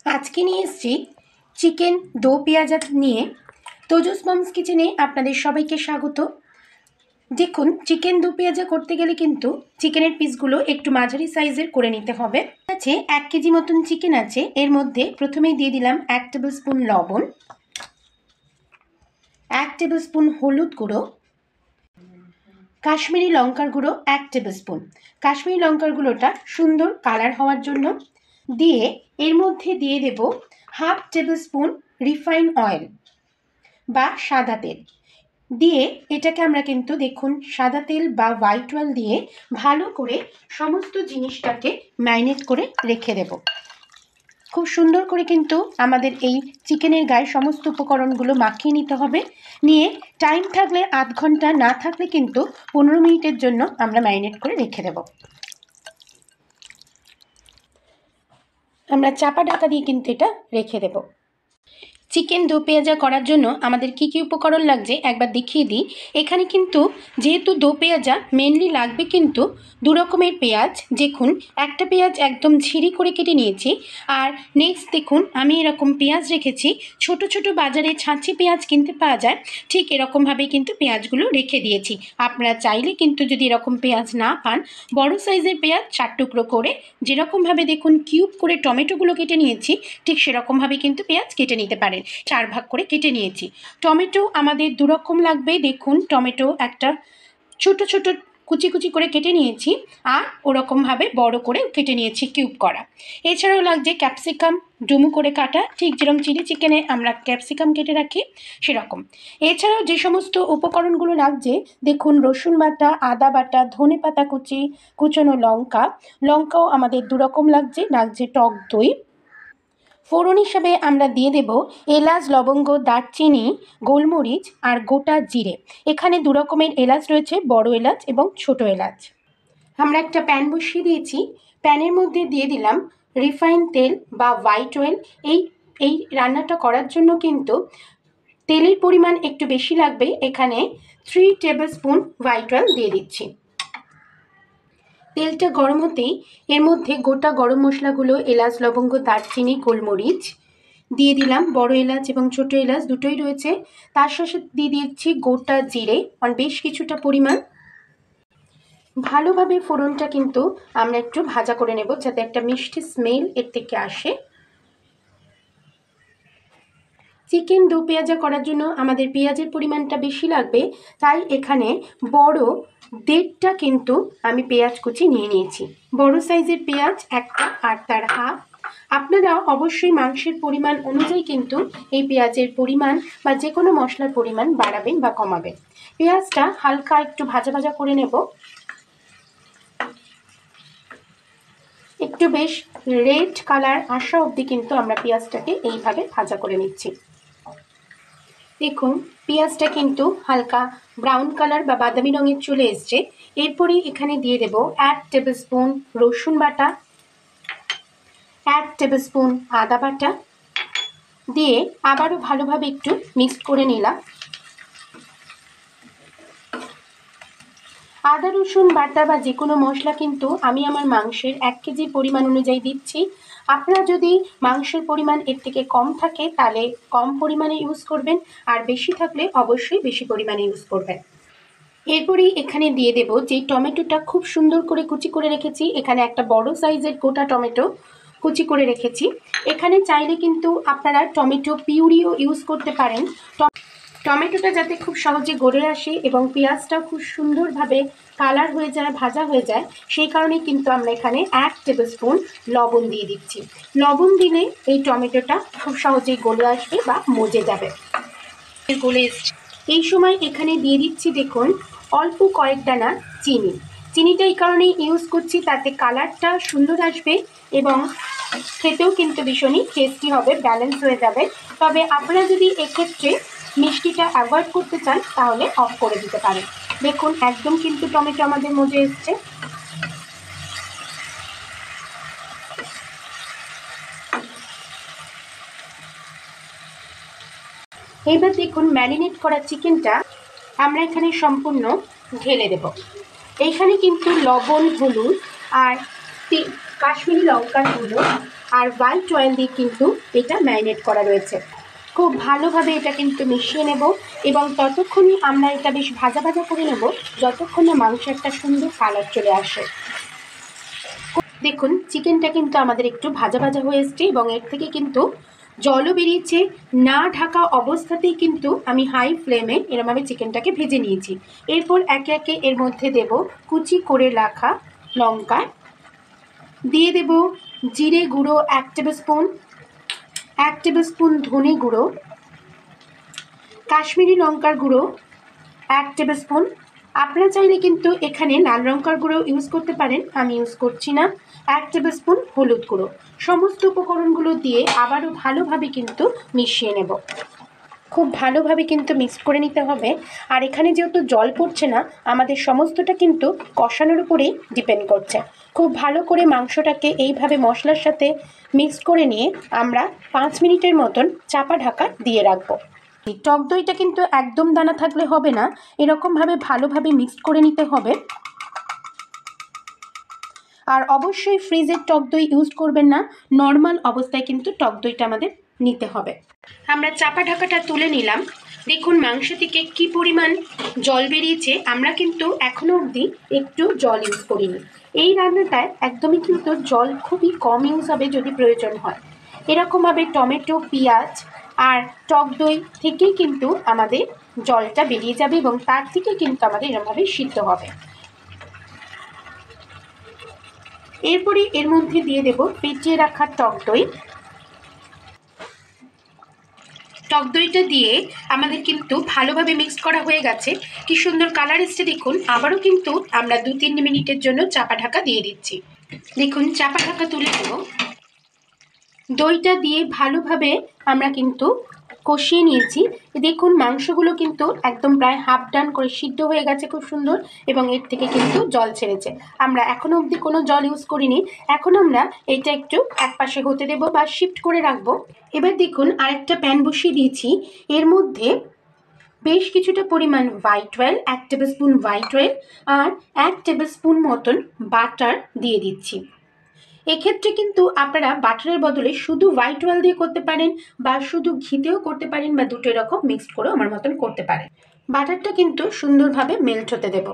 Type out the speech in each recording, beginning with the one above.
আজকে নিয়ে এসেছি চিকেন দো পেঁয়াজা নিয়ে। তোজস মমস কিচেনে আপনাদের সবাইকে স্বাগত। দেখুন, চিকেন দো পেঁয়াজা করতে গেলে কিন্তু চিকেনের পিসগুলো একটু মাঝারি সাইজের করে নিতে হবে। আছে 1 কেজি মতন চিকেন আছে। এর মধ্যে প্রথমেই দিয়ে দিলাম 1 টেবিল স্পুন লবণ, 1 টেবিল স্পুন হলুদ গুঁড়ো, কাশ্মীরি লঙ্কার গুঁড়ো 1 টেবিল স্পুন। কাশ্মীরি লঙ্কার গুঁড়োটা সুন্দর কালার হওয়ার জন্য দিয়ে এর মধ্যে দিয়ে দেব 1/2 টেবিল স্পুন রিফাইন অয়েল বা সাদা তেল দিয়ে এটাকে আমরা কিন্তু দেখুন সাদা তেল বা হোয়াইট অয়েল দিয়ে ভালো করে সমস্ত জিনিসটাকে ম্যারিনেট করে রেখে দেব। খুব সুন্দর করে কিন্তু আমাদের এই চিকেনের গায়ে সমস্ত উপকরণগুলো মাখিয়ে নিতে হবে। নিয়ে টাইম থাকলে আধ ঘন্টা, না থাকলে কিন্তু 15 মিনিটের জন্য আমরা ম্যারিনেট করে রেখে দেব। আমরা চাপা ঢাকা দিয়ে কিন্তু এটা রেখে দেব। চিকেন দো পেঁয়াজা করার জন্য আমাদের কি কি উপকরণ লাগছে একবার দেখিয়ে দিই। এখানে কিন্তু যেহেতু দো পেঁয়াজা মেনলি লাগবে কিন্তু দু রকমের পেঁয়াজ। দেখুন, একটা পেঁয়াজ একদম ঝিরি করে কেটে নিয়েছি। আর নেক্সট দেখুন, আমি এরকম পেঁয়াজ রেখেছি। ছোট ছোট বাজারে ছাঁচি পেঁয়াজ কিনতে পাওয়া যায়, ঠিক এরকমভাবেই কিন্তু পেঁয়াজগুলো রেখে দিয়েছি। আপনারা চাইলে কিন্তু যদি এরকম পেঁয়াজ না পান, বড় সাইজের পেঁয়াজ 4 টুকরো করে, যেরকমভাবে দেখুন কিউব করে টমেটোগুলো কেটে নিয়েছি, ঠিক সেরকমভাবেই কিন্তু পেঁয়াজ কেটে নিতে পারেন। 4 ভাগ করে কেটে নিয়েছি। টমেটো আমাদের 2 রকম লাগবে। দেখুন, টমেটো একটা ছোট ছোট কুচি কুচি করে কেটে নিয়েছি, আর ওরকমভাবে বড় করে কেটে নিয়েছি কিউব করা। এছাড়াও লাগছে ক্যাপসিকাম, ডুমু করে কাটা, ঠিক যেরকম চিলি চিকেনে আমরা ক্যাপসিকাম কেটে রাখি সেরকম। এছাড়াও যে সমস্ত উপকরণগুলো লাগছে দেখুন, রসুন বাটা, আদা বাটা, ধনে পাতা কুচি, কুচনো লঙ্কাও আমাদের 2 রকম লাগছে টক দই। ফোড়ন হিসাবে আমরা দিয়ে দেব এলাচ, লবঙ্গ, দারচিনি, গোলমরিচ আর গোটা জিরে। এখানে 2 রকমের এলাচ রয়েছে, বড় এলাচ এবং ছোট এলাচ। আমরা একটা প্যান বসিয়ে দিয়েছি। প্যানের মধ্যে দিয়ে দিলাম রিফাইন তেল বা হোয়াইট অয়েল। এই রান্নাটা করার জন্য কিন্তু তেলের পরিমাণ একটু বেশি লাগবে। এখানে 3 টেবিল স্পুন হোয়াইট অয়েল দিয়ে দিচ্ছি। তেলটা গরম হতেই এর মধ্যে গোটা গরম মশলাগুলো, এলাচ, লবঙ্গ, দারচিনি, গোলমরিচ দিয়ে দিলাম। বড় এলাচ এবং ছোট এলাচ দুটোই রয়েছে। তার সাথে দিয়ে দিচ্ছি গোটা জিরে, বেশ কিছুটা পরিমাণ। ভালোভাবে ফোড়নটা কিন্তু আমরা একটু ভাজা করে নেব, যাতে একটা মিষ্টি স্মেল এর থেকে আসে। চিকেন দো পেঁয়াজা করার জন্য আমাদের পেঁয়াজের পরিমাণটা বেশি লাগবে, তাই এখানে বড় 1.5টা কিন্তু আমি পেঁয়াজ কুচি নিয়ে নিয়েছি। বড় সাইজের পেঁয়াজ একটা, আর তার হাফ। আপনারা অবশ্যই মাংসের পরিমাণ অনুযায়ী কিন্তু এই পেঁয়াজের পরিমাণ বা যে কোনো মশলার পরিমাণ বাড়াবেন বা কমাবেন। পেঁয়াজটা হালকা একটু ভাজা ভাজা করে নেব। একটু বেশ রেড কালার আসা অবধি কিন্তু আমরা পেঁয়াজটাকে এইভাবে ভাজা করে নিচ্ছি। দেখুন, পেঁয়াজটা কিন্তু হালকা ব্রাউন কালার বা বাদামি রঙের চলে এসছে। এরপরেই এখানে দিয়ে দেব 1 টেবিল স্পুন রসুন বাটা, 1 টেবিল স্পুন আদা বাটা দিয়ে আবারও ভালোভাবে একটু মিক্সড করে নিলাম। আদা রসুন বাটা বা যে কোনো মশলা কিন্তু আমি আমার মাংসের 1 কেজি পরিমাণ অনুযায়ী দিচ্ছি। আপনারা যদি মাংসের পরিমাণ এর থেকে কম থাকে তাহলে কম পরিমাণে ইউজ করবেন, আর বেশি থাকলে অবশ্যই বেশি পরিমাণে ইউজ করবেন। এরপরেই এখানে দিয়ে দেব যে টমেটোটা খুব সুন্দর করে কুচি করে রেখেছি। এখানে একটা বড় সাইজের গোটা টমেটো কুচি করে রেখেছি। এখানে চাইলে কিন্তু আপনারা টমেটো পিউরিও ইউজ করতে পারেন। টমেটোটা যাতে খুব সহজে গলে আসে এবং পেঁয়াজটাও খুব সুন্দরভাবে কালার হয়ে যায়, ভাজা হয়ে যায়, সেই কারণেই কিন্তু আমরা এখানে 1 টেবিল স্পুন লবণ দিয়ে দিচ্ছি। লবণ দিলে এই টমেটোটা খুব সহজেই গলে আসবে বা মজে যাবে। গলে এই সময় এখানে দিয়ে দিচ্ছি দেখুন অল্প কয়েক দানা চিনি। চিনিটা এই কারণেই ইউজ করছি, তাতে কালারটা সুন্দর আসবে এবং খেতেও কিন্তু ভীষণই টেস্টি হবে, ব্যালেন্স হয়ে যাবে। তবে আপনারা যদি এক্ষেত্রে মিষ্টিটা অ্যাভয়েড করতে চান তাহলে অফ করে দিতে পারেন। দেখুন, একদম কিন্তু টমেটো আমাদের মজে এসছে। এবার দেখুন, ম্যারিনেট করা চিকেনটা আমরা এখানে সম্পূর্ণ ঢেলে দেব। এইখানে কিন্তু লবণ, হলুদ আর কাশ্মীরি লঙ্কার গুঁড়ো আর হোয়াইট অয়েল দিয়ে কিন্তু এটা ম্যারিনেট করা রয়েছে। খুব ভালোভাবে এটা কিন্তু মিশিয়ে নেব এবং ততক্ষণই আমরা এটা বেশ ভাজা ভাজা করে নেব যতক্ষণ না মাংস একটা সুন্দর কালার চলে আসে। দেখুন চিকেনটা কিন্তু আমাদের একটু ভাজা ভাজা হয়ে এসছে এবং এর থেকে কিন্তু জলও বেরিয়েছে। না ঢাকা অবস্থাতেই কিন্তু আমি হাই ফ্লেমে এরমভাবে চিকেনটাকে ভেজে নিয়েছি। এরপর একে একে এর মধ্যে দেব কুচি করে রাখা লঙ্কা, দিয়ে দেব জিরে গুঁড়ো 1 টেবিল স্পুন, 1 টেবিল স্পুন ধনে গুঁড়ো, কাশ্মীরি লঙ্কার গুঁড়ো 1 টেবিল স্পুন। আপনারা চাইলে কিন্তু এখানে লাল লঙ্কার গুঁড়ো ইউজ করতে পারেন, আমি ইউজ করছি না। 1 টেবিল স্পুন হলুদ গুঁড়ো। সমস্ত উপকরণগুলো দিয়ে আবারও ভালোভাবে কিন্তু মিশিয়ে নেব। খুব ভালোভাবে কিন্তু মিক্সড করে নিতে হবে। আর এখানে যেহেতু জল পড়ছে না, আমাদের সমস্তটা কিন্তু কষানোর উপরেই ডিপেন্ড করছে। খুব ভালো করে মাংসটাকে এইভাবে মশলার সাথে মিক্সড করে নিয়ে আমরা 5 মিনিটের মতন চাপা ঢাকা দিয়ে রাখবো। টক দইটা কিন্তু একদম দানা থাকলে হবে না, এরকমভাবে ভালোভাবে মিক্সড করে নিতে হবে। আর অবশ্যই ফ্রিজের টক দই ইউজ করবেন না, নর্মাল অবস্থায় কিন্তু টক দইটা আমাদের নিতে হবে। আমরা চাপা ঢাকাটা তুলে নিলাম। দেখুন মাংস থেকে কি পরিমাণ জল বেরিয়েছে। আমরা কিন্তু এখনো অবধি একটু জল ইউজ করিনি। এই রান্নাটায় একদমই কিন্তু জল খুবই কম ইউজ হবে যদি প্রয়োজন হয়। এরকমভাবে টমেটো, পেঁয়াজ আর টক দই থেকেই কিন্তু আমাদের জলটা বেরিয়ে যাবে এবং তার থেকে কিন্তু আমাদের এরকমভাবে সিদ্ধ হবে। এরপরে এর মধ্যে দিয়ে দেব ফেটিয়ে রাখা টক দই। টক দইটা দিয়ে আমাদের কিন্তু ভালোভাবে মিক্স করা হয়ে গেছে। কি সুন্দর কালার এসছে দেখুন। আবারও কিন্তু আমরা 2-3 মিনিটের জন্য চাপা ঢাকা দিয়ে দিচ্ছি। দেখুন চাপা ঢাকা তুলে দেব। দইটা দিয়ে ভালোভাবে আমরা কিন্তু কষিয়ে নিয়েছি। দেখুন মাংসগুলো কিন্তু একদম প্রায় হাফ ডান করে সিদ্ধ হয়ে গেছে খুব সুন্দর এবং এর থেকে কিন্তু জল ছেড়েছে। আমরা এখনো অবধি কোনো জল ইউজ করিনি। এখন আমরা এটা একটু একপাশে হতে দেব বা শিফট করে রাখবো। এবার দেখুন আরেকটা প্যান বসিয়ে দিয়েছি। এর মধ্যে বেশ কিছুটা পরিমাণ white oil, 1 tablespoon white oil আর 1 টেবিল স্পুন মতন বাটার দিয়ে দিচ্ছি। এক্ষেত্রে কিন্তু আপনারা বাটারের বদলে শুধু হোয়াইট অয়েল দিয়ে করতে পারেন বা শুধু ঘিতেও করতে পারেন বা দুটো রকম মিক্সড করেও আমার মতন করতে পারেন। বাটারটা কিন্তু সুন্দরভাবে মেল্ট হতে দেব।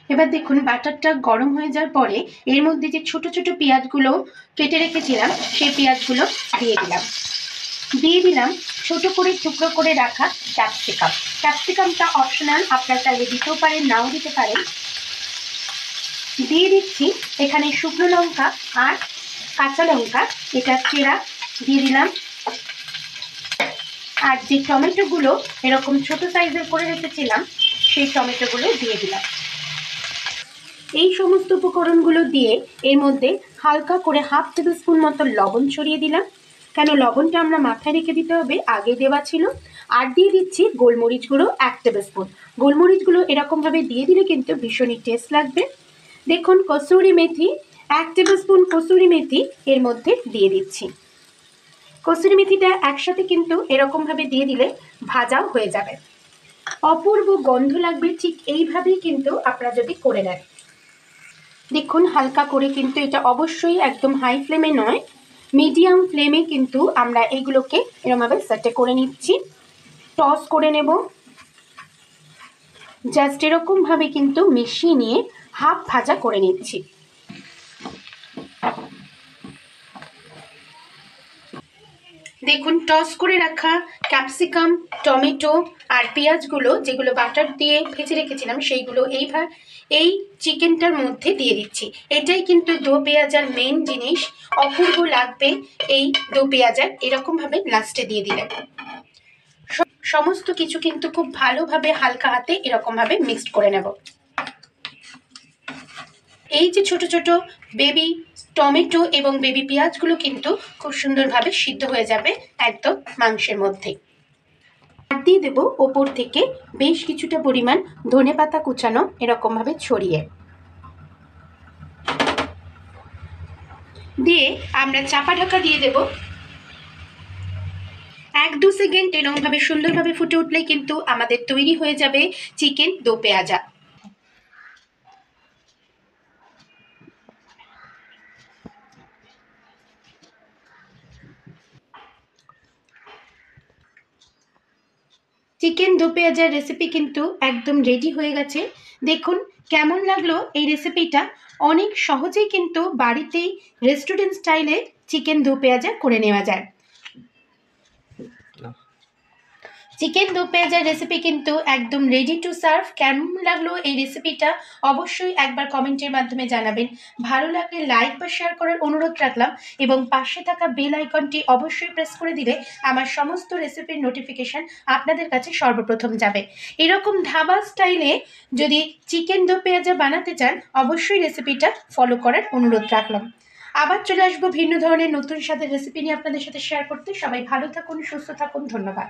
এবার দেখুন বাটারটা গরম হয়ে যাওয়ার পরে এর মধ্যে যে ছোট ছোট পেঁয়াজগুলো কেটে রেখেছিলাম সেই পেঁয়াজগুলো দিয়ে দিলাম ছোট করে টুকরো করে রাখা ক্যাপসিকাম। ক্যাপসিকামটা অপশনাল, আপনারা চাইলে দিতেও পারেন নাও দিতে পারেন। দিয়ে দিচ্ছি এখানে শুকনো লঙ্কা আর কাঁচা লঙ্কা, এটা চেরা দিয়ে দিলাম। আর যে টমেটোগুলো এরকম ছোট সাইজের করে রেখেছিলাম সেই টমেটোগুলো দিয়ে দিলাম। এই সমস্ত উপকরণগুলো দিয়ে এর মধ্যে হালকা করে 1/2 টেবিল স্পুন মতো লবণ ছড়িয়ে দিলাম। কেন লবণটা আমরা মাথায় রেখে দিতে হবে, আগে দেওয়া ছিল। আর দিয়ে দিচ্ছি গোলমরিচ গুঁড়ো 1 টেবিল স্পুন। গোলমরিচগুলো এরকমভাবে দিয়ে দিলে কিন্তু ভীষণই টেস্ট লাগবে। দেখুন কসুরি মেথি 1 টেবিল স্পুন কসুরি মেথি এর মধ্যে দিয়ে দিচ্ছি। কসুরি মেথিটা একসাথে কিন্তু এরকমভাবে দিয়ে দিলে ভাজাও হয়ে যাবে, অপূর্ব গন্ধ লাগবে। ঠিক এইভাবেই কিন্তু আপনারা যদি করে নেন। দেখুন হালকা করে কিন্তু এটা অবশ্যই একদম হাই ফ্লেমে নয়, মিডিয়াম ফ্লেমে কিন্তু আমরা এইগুলোকে এরকমভাবে সেটে করে নিচ্ছি। টস করে নেব। জাস্ট এরকমভাবে কিন্তু মিশিয়ে নিয়ে হাফ ভাজা করে নিচ্ছি। দেখুন টস করে রাখা ক্যাপসিকাম, টমেটো আর পেঁয়াজগুলো যেগুলো বাটার দিয়ে ভেজে রেখেছিলাম সেইগুলো এই চিকেনটার মধ্যে দিয়ে দিচ্ছি। এটাই কিন্তু দো পেঁয়াজার মেন জিনিস, অপূর্ব লাগবে এই দো পেঁয়াজার এরকমভাবে লাস্টে দিয়ে দিলে। সমস্ত কিছু কিন্তু খুব ভালোভাবে হালকা হাতে এরকমভাবে মিক্সড করে নেব। এই যে ছোট ছোট বেবি টমেটো এবং বেবি পেঁয়াজগুলো কিন্তু খুব সুন্দরভাবে সিদ্ধ হয়ে যাবে একদম মাংসের মধ্যে। আর দিয়ে দেবো ওপর থেকে বেশ কিছুটা পরিমাণ ধনেপাতা কুচানো এরকমভাবে ছড়িয়ে দিয়ে আমরা চাপা ঢাকা দিয়ে দেব। 1-2 সেকেন্ড এরকমভাবে সুন্দরভাবে ফুটে উঠলেই কিন্তু আমাদের তৈরি হয়ে যাবে চিকেন দো পেঁয়াজা। চিকেন দো পেঁয়াজার রেসিপি কিন্তু একদম রেডি হয়ে গেছে। দেখুন কেমন লাগলো এই রেসিপিটা। অনেক সহজেই কিন্তু বাড়িতেই রেস্টুরেন্ট স্টাইলে চিকেন দো পেঁয়াজা করে নেওয়া যায়। চিকেন দো পেঁয়াজার রেসিপি কিন্তু একদম রেডি টু সার্ভ। কেমন লাগলো এই রেসিপিটা অবশ্যই একবার কমেন্টের মাধ্যমে জানাবেন। ভালো লাগলে লাইক বা শেয়ার করার অনুরোধ রাখলাম এবং পাশে থাকা বেল আইকনটি অবশ্যই প্রেস করে দিলে আমার সমস্ত রেসিপির নোটিফিকেশান আপনাদের কাছে সর্বপ্রথম যাবে। এরকম ধাবা স্টাইলে যদি চিকেন দো পেঁয়াজা বানাতে চান অবশ্যই রেসিপিটা ফলো করার অনুরোধ রাখলাম। আবার চলে আসবো ভিন্ন ধরনের নতুন স্বাদের রেসিপি নিয়ে আপনাদের সাথে শেয়ার করতে। সবাই ভালো থাকুন, সুস্থ থাকুন, ধন্যবাদ।